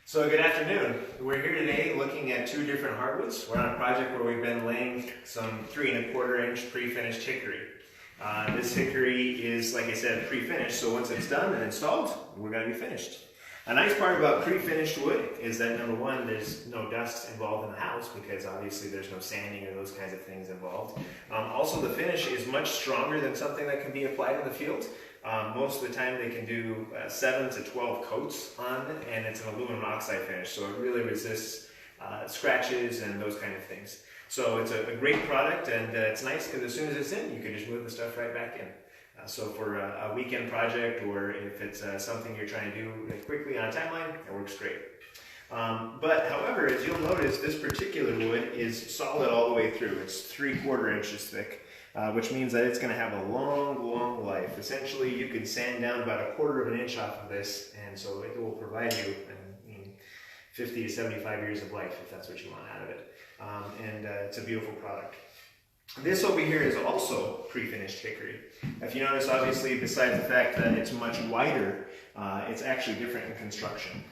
So good afternoon. We're here today looking at two different hardwoods. We're on a project where we've been laying some 3¼ inch pre-finished hickory. This hickory is, like I said, pre-finished, so once it's done and installed, we're going to be finished. A nice part about pre-finished wood is that number one, there's no dust involved in the house because obviously there's no sanding or those kinds of things involved. Also, the finish is much stronger than something that can be applied in the field. Most of the time they can do 7 to 12 coats on it, and it's an aluminum oxide finish, so it really resists scratches and those kind of things. So it's a great product, and it's nice because as soon as it's in, you can just move the stuff right back in. So for a weekend project, or if it's something you're trying to do quickly on a timeline, it works great. But however, as you'll notice, this particular wood is solid all the way through. It's 3¼ inches thick. Which means that it's going to have a long life. Essentially, you could sand down about 1/4 inch off of this, and so it will provide you 50 to 75 years of life if that's what you want out of it. It's a beautiful product. This over here is also pre-finished hickory. If you notice, obviously, besides the fact that it's much wider, it's actually different in construction.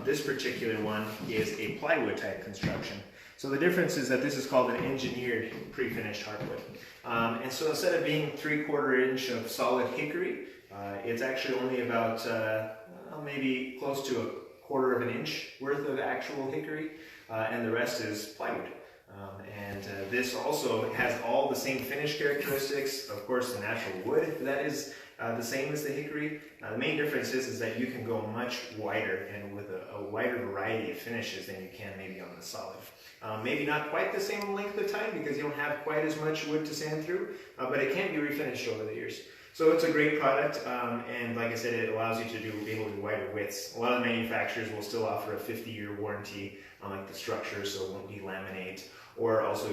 This particular one is a plywood type construction. So the difference is that this is called an engineered pre-finished hardwood. And so instead of being 3/4 inch of solid hickory, it's actually only about maybe close to 1/4 inch worth of actual hickory, and the rest is plywood. This also has all the same finish characteristics. Of course, the natural wood that is the same as the hickory. The main difference is that you can go much wider and with a wider variety of finishes than you can maybe on the solid. Maybe not quite the same length of time because you don't have quite as much wood to sand through, but it can be refinished over the years. So it's a great product, and like I said, it allows you to be able to do wider widths. A lot of manufacturers will still offer a 50-year warranty on like the structure, so it won't delaminate, or also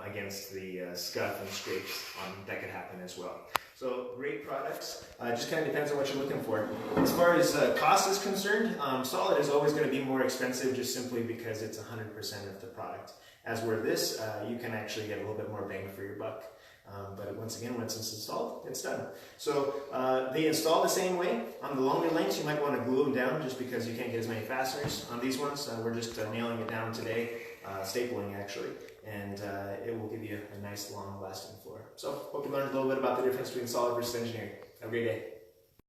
against the scuff and scrapes that could happen as well. So great products. Just kind of depends on what you're looking for. As far as cost is concerned, solid is always going to be more expensive just simply because it's 100% of the product. As where this, you can actually get a little bit more bang for your buck. But once again, once it's installed, it's done. So they install the same way. On the longer lengths, you might want to glue them down just because you can't get as many fasteners. On these ones, we're just nailing it down today, stapling actually, and it will give you a nice long lasting floor. So hope you learned a little bit about the difference between solid versus engineering. Have a great day.